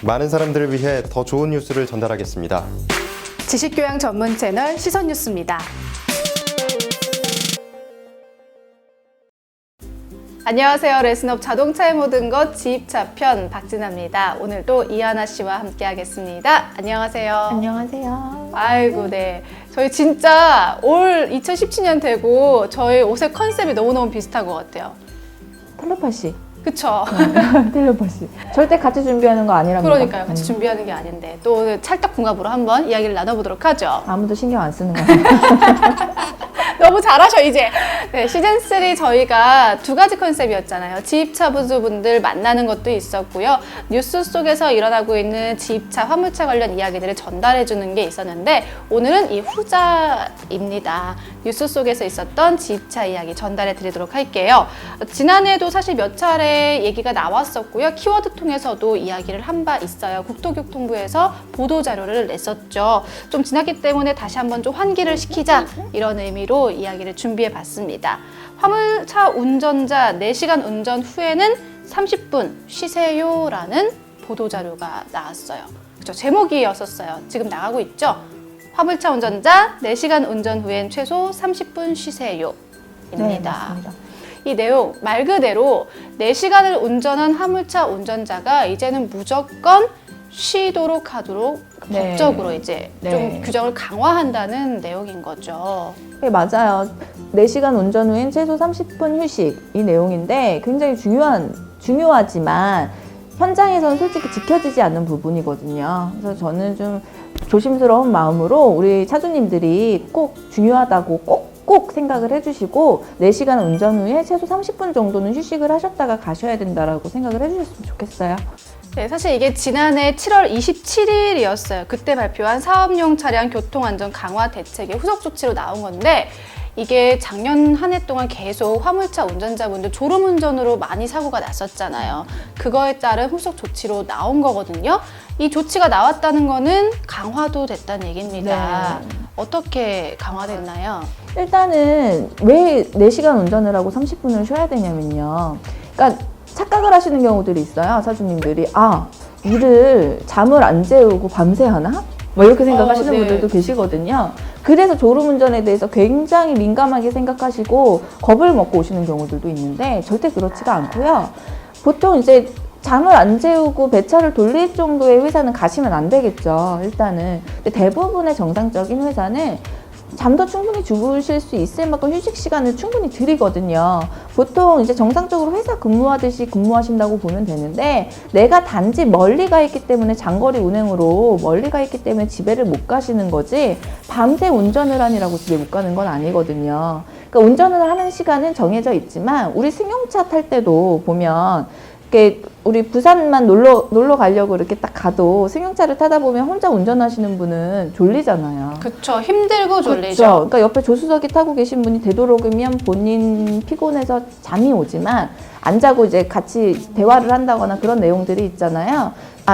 많은 사람들을 위해 더 좋은 뉴스를 전달하겠습니다. 지식교양 전문 채널 시선뉴스입니다. 안녕하세요. 레슨업 자동차의 모든 것 지입차 편 박진아입니다. 오늘도 이하나 씨와 함께 하겠습니다. 안녕하세요. 안녕하세요. 아이고, 네. 저희 진짜 올 2017년 되고 저희 옷의 컨셉이 너무너무 비슷한 것 같아요. 텔레파시. 그쵸? 텔레파시. 절대 같이 준비하는 거 아니랍니다. 그러니까요. 같이 준비하는 게 아닌데 또 찰떡궁합으로 한번 이야기를 나눠보도록 하죠. 아무도 신경 안 쓰는 거예요. 너무 잘하셔 이제. 네, 시즌3 저희가 두 가지 컨셉이었잖아요. 지입차 부주분들 만나는 것도 있었고요. 뉴스 속에서 일어나고 있는 지입차, 화물차 관련 이야기들을 전달해주는 게 있었는데 오늘은 이 후자입니다. 뉴스 속에서 있었던 지입차 이야기 전달해 드리도록 할게요. 지난해에도 사실 몇 차례 얘기가 나왔었고요. 키워드 통해서도 이야기를 한 바 있어요. 국토교통부에서 보도자료를 냈었죠. 좀 지났기 때문에 다시 한번 좀 환기를 시키자 이런 의미로 이야기를 준비해 봤습니다. 화물차 운전자 4시간 운전 후에는 30분 쉬세요라는 보도자료가 나왔어요. 그렇죠? 제목이었었어요. 지금 나가고 있죠? 화물차 운전자 4시간 운전 후엔 최소 30분 쉬세요 입니다. 네, 맞습니다. 이 내용 말 그대로 4시간을 운전한 화물차 운전자가 이제는 무조건 쉬도록 하도록 네. 법적으로 이제 네. 좀 규정을 강화한다는 내용인 거죠. 네, 맞아요. 4시간 운전 후엔 최소 30분 휴식 이 내용인데 굉장히 중요하지만 현장에서는 솔직히 지켜지지 않는 부분이거든요. 그래서 저는 좀 조심스러운 마음으로 우리 차주님들이 꼭 중요하다고 꼭 생각을 해주시고 4시간 운전 후에 최소 30분 정도는 휴식을 하셨다가 가셔야 된다라고 생각을 해주셨으면 좋겠어요. 네, 사실 이게 지난해 7월 27일이었어요. 그때 발표한 사업용 차량 교통안전 강화 대책의 후속 조치로 나온 건데 이게 작년 한 해 동안 계속 화물차 운전자분들 졸음운전으로 많이 사고가 났었잖아요. 그거에 따른 후속 조치로 나온 거거든요. 이 조치가 나왔다는 거는 강화도 됐다는 얘기입니다. 네. 어떻게 강화됐나요? 일단은 왜 4시간 운전을 하고 30분을 쉬어야 되냐면요. 그러니까 착각을 하시는 경우들이 있어요. 사주님들이 일을 잠을 안 재우고 밤새 하나? 뭐 이렇게 생각하시는 네. 분들도 계시거든요. 그래서 졸음운전에 대해서 굉장히 민감하게 생각하시고 겁을 먹고 오시는 경우들도 있는데 절대 그렇지가 않고요. 보통 이제 잠을 안 재우고 배차를 돌릴 정도의 회사는 가시면 안 되겠죠. 일단은. 근데 대부분의 정상적인 회사는 잠도 충분히 주무실 수 있을 만큼 휴식 시간을 충분히 드리거든요. 보통 이제 정상적으로 회사 근무하듯이 근무하신다고 보면 되는데 내가 단지 멀리 가 있기 때문에 장거리 운행으로 멀리 가 있기 때문에 집에를 못 가시는 거지 밤새 운전을 하느라고 집에 못 가는 건 아니거든요. 그러니까 운전을 하는 시간은 정해져 있지만 우리 승용차 탈 때도 보면 이렇게 우리 부산만 놀러 가려고 이렇게 딱 가도 승용차를 타다 보면 혼자 운전하시는 분은 졸리잖아요. 그쵸. 힘들고 졸리죠. 그렇죠. 그러니까 옆에 조수석에 타고 계신 분이 되도록이면 본인 피곤해서 잠이 오지만 안 자고 이제 같이 대화를 한다거나 그런 내용들이 있잖아요.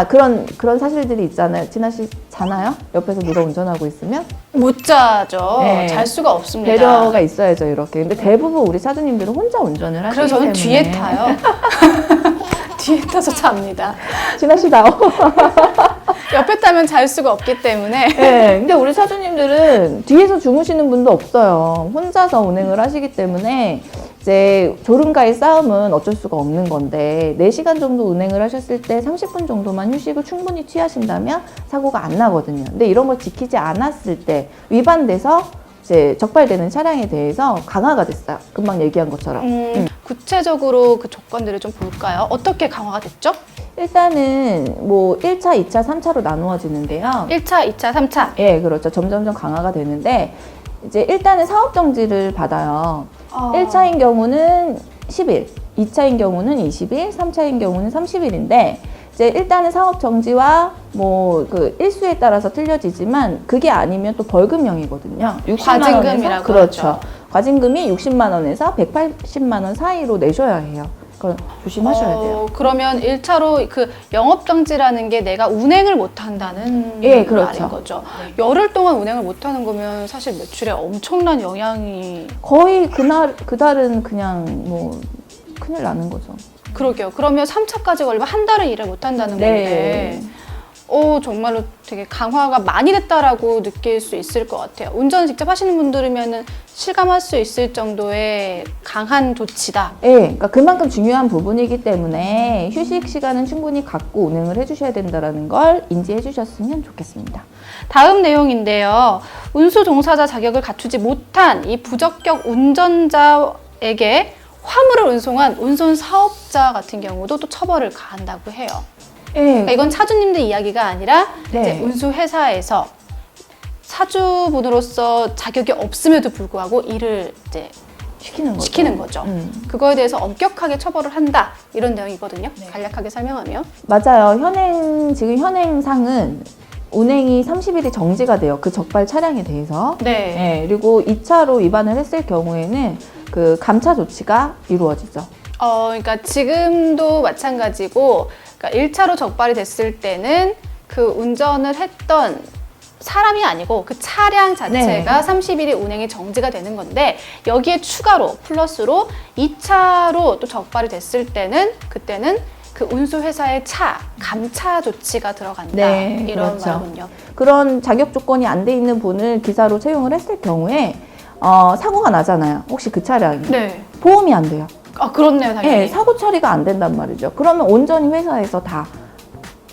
그런 사실들이 있잖아요. 진아 씨 자나요? 옆에서 누가 운전하고 있으면? 못 자죠. 네. 잘 수가 없습니다. 배려가 있어야죠, 이렇게. 근데 대부분 우리 차주님들은 혼자 운전을 하시기 그래서 저는 때문에. 뒤에 타요. 뒤에 타서 잡니다. 진아 씨 나오. 옆에 타면 잘 수가 없기 때문에. 네, 근데 우리 사주님들은 뒤에서 주무시는 분도 없어요. 혼자서 운행을 하시기 때문에 이제 졸음과의 싸움은 어쩔 수가 없는 건데 4시간 정도 운행을 하셨을 때 30분 정도만 휴식을 충분히 취하신다면 사고가 안 나거든요. 근데 이런 걸 지키지 않았을 때 위반돼서 이제 적발되는 차량에 대해서 강화가 됐어요. 금방 얘기한 것처럼. 구체적으로 그 조건들을 좀 볼까요? 어떻게 강화가 됐죠? 일단은 뭐 1차, 2차, 3차로 나누어지는데요. 1차, 2차, 3차. 예, 그렇죠. 점점점 강화가 되는데 이제 일단은 사업 정지를 받아요. 1차인 경우는 10일, 2차인 경우는 20일, 3차인 경우는 30일인데 이제 일단은 사업 정지와 뭐 그 일수에 따라서 틀려지지만 그게 아니면 또 벌금형이거든요. 60만 과징금이라고 원에서 그렇죠. 하죠. 과징금이 60만 원에서 180만 원 사이로 내셔야 해요. 그걸 조심하셔야 돼요. 그러면 1차로 그 영업정지라는 게 내가 운행을 못한다는 예, 그렇죠. 말인 거죠. 열흘 동안 운행을 못하는 거면 사실 매출에 엄청난 영향이. 거의 그달은 그냥 뭐 큰일 나는 거죠. 그러게요. 그러면 3차까지 걸리면 한 달은 일을 못한다는 건데 정말로 되게 강화가 많이 됐다라고 느낄 수 있을 것 같아요. 운전 직접 하시는 분들이면 실감할 수 있을 정도의 강한 조치다. 네, 그러니까 그만큼 중요한 부분이기 때문에 휴식 시간은 충분히 갖고 운행을 해주셔야 된다는 걸 인지해 주셨으면 좋겠습니다. 다음 내용인데요. 운수 종사자 자격을 갖추지 못한 이 부적격 운전자에게 화물을 운송한 운송 사업자 같은 경우도 또 처벌을 가한다고 해요. 네, 그러니까 이건 차주님들 이야기가 아니라 네. 이제 운수회사에서 사주분으로서 자격이 없음에도 불구하고 일을 이제 시키는 거죠. 그거에 대해서 엄격하게 처벌을 한다 이런 내용이거든요. 간략하게 설명하면. 맞아요. 지금 현행상은 운행이 30일이 정지가 돼요. 그 적발 차량에 대해서. 네. 네, 그리고 2차로 위반을 했을 경우에는 그 감차 조치가 이루어지죠. 그러니까 지금도 마찬가지고, 그러니까 1차로 적발이 됐을 때는 그 운전을 했던 사람이 아니고 그 차량 자체가 30일이 운행이 정지가 되는 건데, 여기에 추가로 플러스로 2차로 또 적발이 됐을 때는 그때는 그 운수회사의 감차 조치가 들어간다. 네, 이런 그렇죠. 말군요. 그런 자격 조건이 안 돼 있는 분을 기사로 채용을 했을 경우에 사고가 나잖아요. 혹시 그 차량이. 네. 보험이 안 돼요. 그렇네요, 당연히. 네, 사고 처리가 안 된단 말이죠. 그러면 온전히 회사에서 다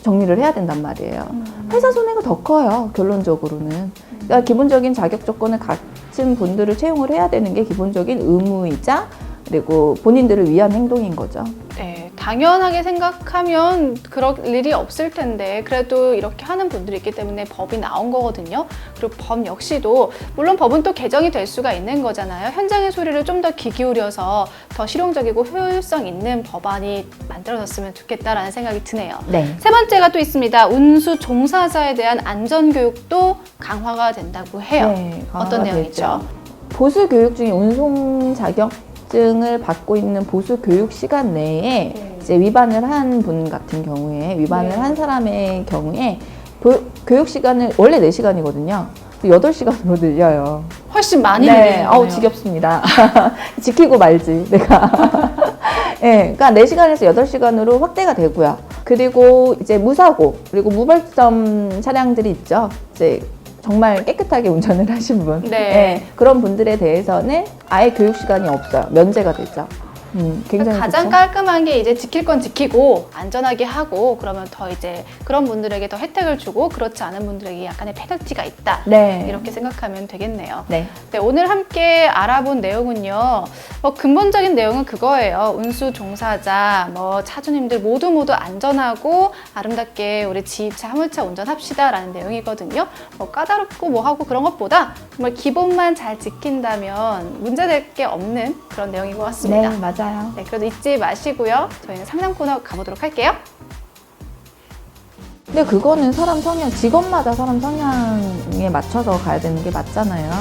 정리를 해야 된단 말이에요. 회사 손해가 더 커요, 결론적으로는. 그러니까 기본적인 자격 조건을 갖춘 분들을 채용을 해야 되는 게 기본적인 의무이자 그리고 본인들을 위한 행동인 거죠. 네, 당연하게 생각하면 그럴 일이 없을 텐데 그래도 이렇게 하는 분들이 있기 때문에 법이 나온 거거든요. 그리고 법 역시도 물론 법은 또 개정이 될 수가 있는 거잖아요. 현장의 소리를 좀 더 귀 기울여서 더 실용적이고 효율성 있는 법안이 만들어졌으면 좋겠다라는 생각이 드네요. 네. 세 번째가 또 있습니다. 운수 종사자에 대한 안전교육도 강화가 된다고 해요. 네, 어떤 강화가 내용이죠? 되죠. 보수 교육 중에 운송 자격증을 받고 있는 보수 교육 시간 내에 이제 위반을 한 분 같은 경우에 위반을 한 사람의 경우에 교육 시간을 원래 4시간이거든요. 8시간으로 늘려요. 훨씬 많이 네, 늘리는 거예요. 지겹습니다. 지키고 말지, 내가. 네, 그러니까 4시간에서 8시간으로 확대가 되고요. 그리고 이제 무사고, 그리고 무벌점 차량들이 있죠. 이제 정말 깨끗하게 운전을 하신 분. 네. 그런 분들에 대해서는 아예 교육 시간이 없어요. 면제가 되죠. 굉장히 가장 좋죠. 깔끔한 게 이제 지킬 건 지키고 안전하게 하고 그러면 더 이제 그런 분들에게 더 혜택을 주고 그렇지 않은 분들에게 약간의 페널티가 있다. 네. 이렇게 생각하면 되겠네요. 네. 네, 오늘 함께 알아본 내용은요. 근본적인 내용은 그거예요. 운수 종사자, 차주님들 모두 안전하고 아름답게 우리 지입차, 화물차 운전합시다라는 내용이거든요. 까다롭고 하고 그런 것보다 정말 기본만 잘 지킨다면 문제될 게 없는 그런 내용인 것 같습니다. 네, 맞아요. 네, 그래도 잊지 마시고요. 저희는 상담 코너 가보도록 할게요. 근데 그거는 사람 성향, 직업마다 사람 성향에 맞춰서 가야 되는 게 맞잖아요.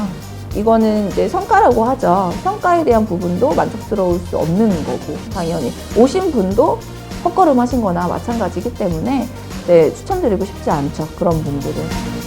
이거는 이제 성과라고 하죠. 성과에 대한 부분도 만족스러울 수 없는 거고, 당연히. 오신 분도 헛걸음 하신 거나 마찬가지이기 때문에 추천드리고 싶지 않죠. 그런 분들은.